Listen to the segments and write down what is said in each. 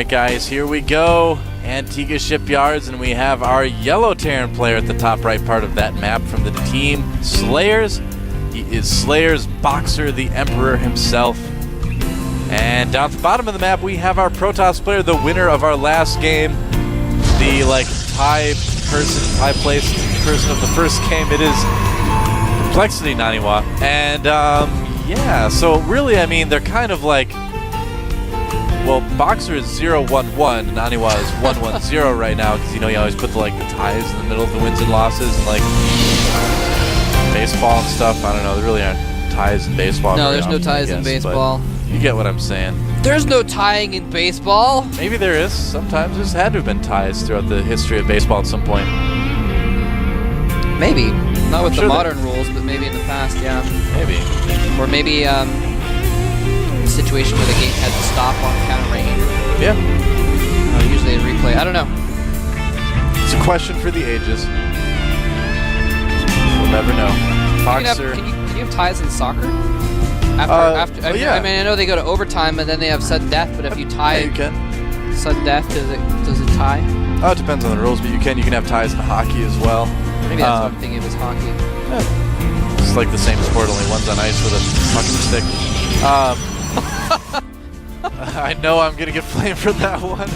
Alright guys, here we go. Antigua Shipyards, and we have our yellow Terran player at the top right part of that map from the team Slayers. He is Slayers Boxer, the Emperor himself. And down at the bottom of the map we have our Protoss player, the winner of our last game. The tie placed person of the first game. It is Complexity NaNiwa. And yeah, so really I mean they're kind of like, well, Boxer is 0-1-1, NaNiwa is 1-1-0 right now, because you always put the ties in the middle of the wins and losses, and baseball and stuff. I don't know, there really aren't ties in baseball. No, there's no ties in baseball. You get what I'm saying. There's no tying in baseball. Maybe there is. Sometimes there's had to have been ties throughout the history of baseball at some point. Maybe. Not with the modern rules, but maybe in the past, yeah. Maybe. Or maybe a situation where the game had to stop on count of rain. Yeah. Usually a replay. I don't know. It's a question for the ages. We'll never know. Boxer. Can you have ties in soccer? I mean, I know they go to overtime and then they have sudden death, but if you tie, you can. Sudden death, does it tie? Oh, it depends on the rules, but you can have ties in hockey as well. Maybe that's what I'm thinking of is hockey. Yeah. It's like the same sport, only one's on ice with a fucking stick. I know I'm gonna get flamed for that one.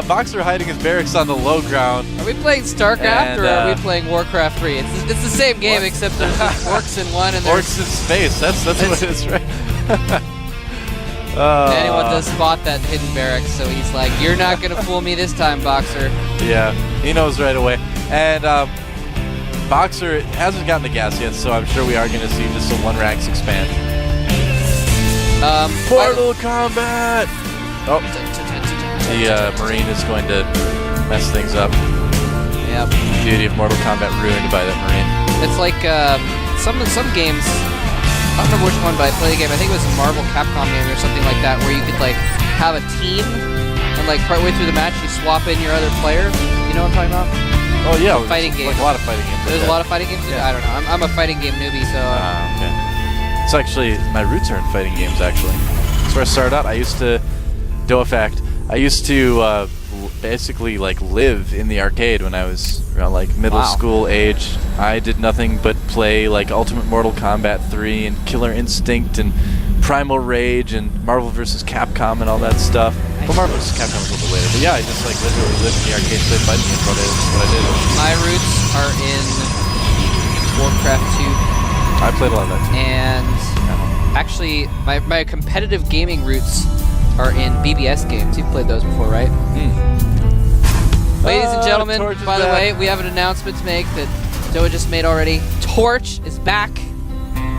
Boxer hiding his barracks on the low ground. Are we playing Starcraft or are we playing Warcraft 3? It's the same game except there's orcs in one and there's orcs in space. That's what it is, right? Anyone does spot that hidden barracks, so he's like, "You're not gonna fool me this time, Boxer." Yeah, he knows right away. And Boxer hasn't gotten the gas yet, so I'm sure we are gonna see just some 1 ranks expand. Portal combat! Oh, the Marine is going to mess things up. Yep. The beauty of Mortal Kombat ruined by that Marine. It's like some games, I don't remember which one, but I played a game, I think it was a Marvel Capcom game or something like that, where you could have a team, and partway through the match you swap in your other player. You know what I'm talking about? Oh yeah, fighting games. Like a lot of fighting games. There's a lot of fighting games? Yeah. I don't know. I'm a fighting game newbie, so... okay. It's actually, my roots are in fighting games, actually. That's where I started out. I used to, fact, I used to basically live in the arcade when I was around middle school age. I did nothing but play Ultimate Mortal Kombat 3 and Killer Instinct and Primal Rage and Marvel vs. Capcom and all that stuff. Well, Marvel vs. Capcom was a little bit later, but yeah, I just literally lived in the arcade, played fighting games all day. That's what I did. My roots are in Warcraft 2. I played a lot of that. And actually, my competitive gaming roots are in BBS games. You've played those before, right? Ladies and gentlemen, by the way, we have an announcement to make that Joe just made already. Torch is back. He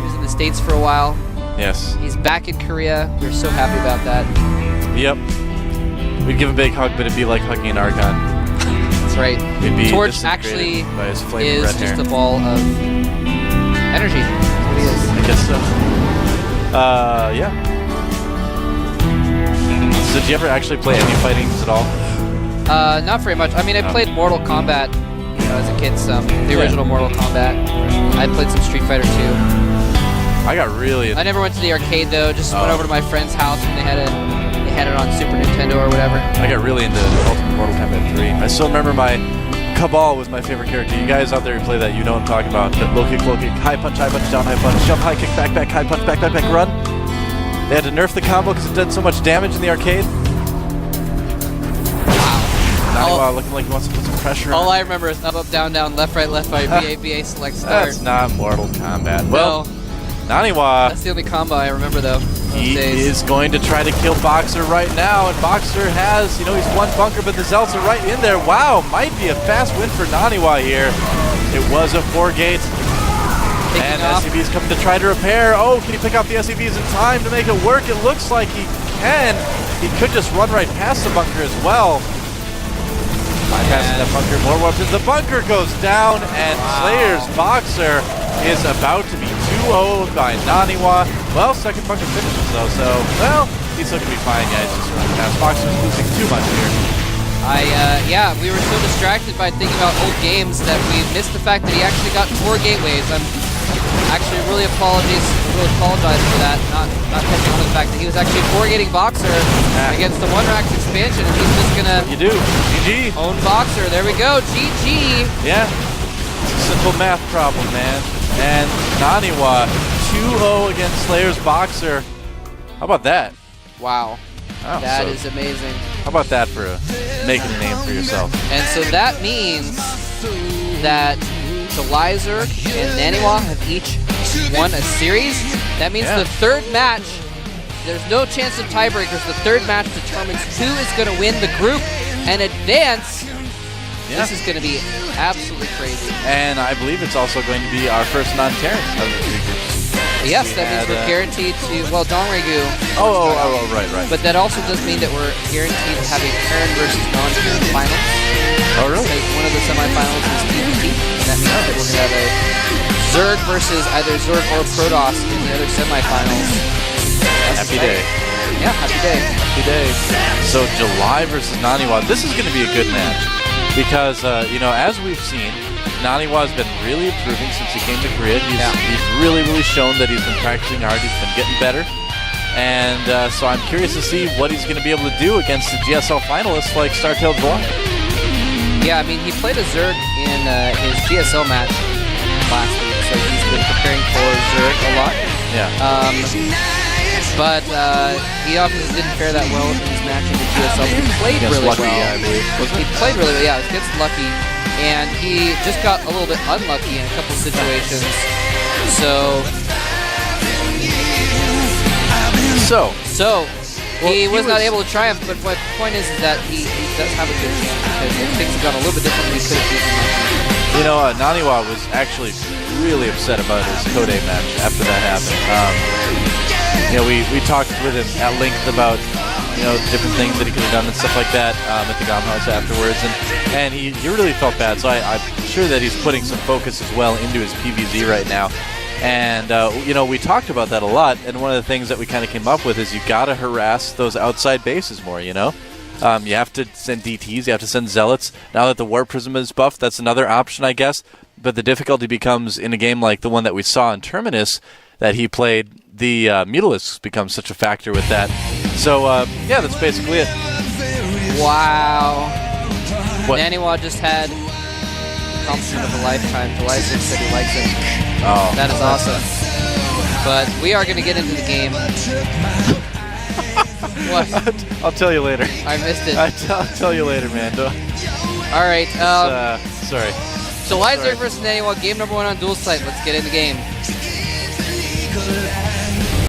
was in the States for a while. Yes. He's back in Korea. We're so happy about that. Yep. We'd give a big hug, but it'd be like hugging an Archon. That's right. Torch actually is just a ball of energy. That's what he is. I guess so. Yeah. So did you ever actually play any fightings at all? Not very much. I mean, I played Mortal Kombat as a kid, the original Mortal Kombat. I played some Street Fighter 2. I got really... I never went to the arcade, though. Just went over to my friend's house and they had it on Super Nintendo or whatever. I got really into Ultimate Mortal Kombat 3. I still remember my... Cabal was my favorite character. You guys out there who play that, you know what I'm talking about. Low kick, high punch, down, high punch, jump, high kick, back, high punch, back, run. They had to nerf the combo because it did so much damage in the arcade. Wow. Looking like he wants to put some pressure on. All I remember is up, down, left, right, BA, select, start. That's not Mortal Kombat. Well, NaNiwa. That's the only combo I remember, though. He is going to try to kill Boxer right now, and Boxer has, he's one bunker, but the Zelts are right in there. Wow, might be a fast win for NaNiwa here. It was a 4-gate. And SCV's coming to try to repair. Oh, can he pick off the SCVs in time to make it work? It looks like he can. He could just run right past the bunker as well. Bypassing that bunker, more weapons. The bunker goes down, and Slayer's Boxer is about to be 2-0'd by NaNiwa. Well, second bunker finishes though, so, he's still gonna be fine. Yeah, he's just running past. Boxer's losing too much here. Yeah, we were so distracted by thinking about old games that we missed the fact that he actually got 4 gateways. actually really apologize for that, not catching on to the fact that he was actually forgetting Boxer against the One Racks expansion, and he's just gonna You do. GG. own Boxer. There we go. GG. Yeah. It's a simple math problem, man. And NaNiwa 2-0 against Slayer's Boxer. How about that? Wow. Oh, That so is amazing. How about that for making a name for yourself? And so that means that Delizerg and NaNiwa have each won a series. That means the third match, there's no chance of tiebreakers. The third match determines who is going to win the group and advance. Yeah. This is going to be absolutely crazy. And I believe it's also going to be our first non-Terran of the three groups. Yes, that means we're guaranteed to, well, Dongregu. Oh, right. But that also does mean that we're guaranteed to have a Terran versus non-Terran finals. Oh, really? Like one of the semifinals is PvP. And that means that we're going to have a Zerg versus either Zerg or Protoss in the other semifinals. Happy day. Yeah, happy day. Happy day. So July versus NaNiwa. This is going to be a good match because, as we've seen, NaNiwa has been really improving since he came to Korea. He's really shown that he's been practicing hard. He's been getting better. And so I'm curious to see what he's going to be able to do against the GSL finalists like Startail July. Yeah, I mean, he played a Zerg in his GSL match last week, so he's been preparing for Zerg a lot. Yeah. But he obviously didn't fare that well in his match in the GSL. But he played really Lucky, well. yeah, I believe. He played really well. Yeah, it was against Lucky. And he just got a little bit unlucky in a couple situations. So he was not able to triumph, but the point is that he does have a good chance because if things have gone a little bit differently, he could have beaten Lucky. NaNiwa was actually really upset about his Code match after that happened. We talked with him at length about different things that he could have done and stuff like that at the GOM house afterwards, and he really felt bad. So I'm sure that he's putting some focus as well into his PvZ right now. And we talked about that a lot. And one of the things that we kind of came up with is you got to harass those outside bases more. You have to send DTs, you have to send zealots. Now that the War Prism is buffed, that's another option, I guess. But the difficulty becomes in a game like the one that we saw in Terminus that he played. The Mutalisks becomes such a factor with that. So, that's basically it. Wow. What? NaNiwa just had compliment of a lifetime. Delizerg said he likes it. Oh. That is awesome. But we are going to get into the game. What? I'll tell you later. I missed it. I'll tell you later, man. All right. Sorry. Delizerg versus NaNiwa, game number 1 on Dual Site. Let's get in the game.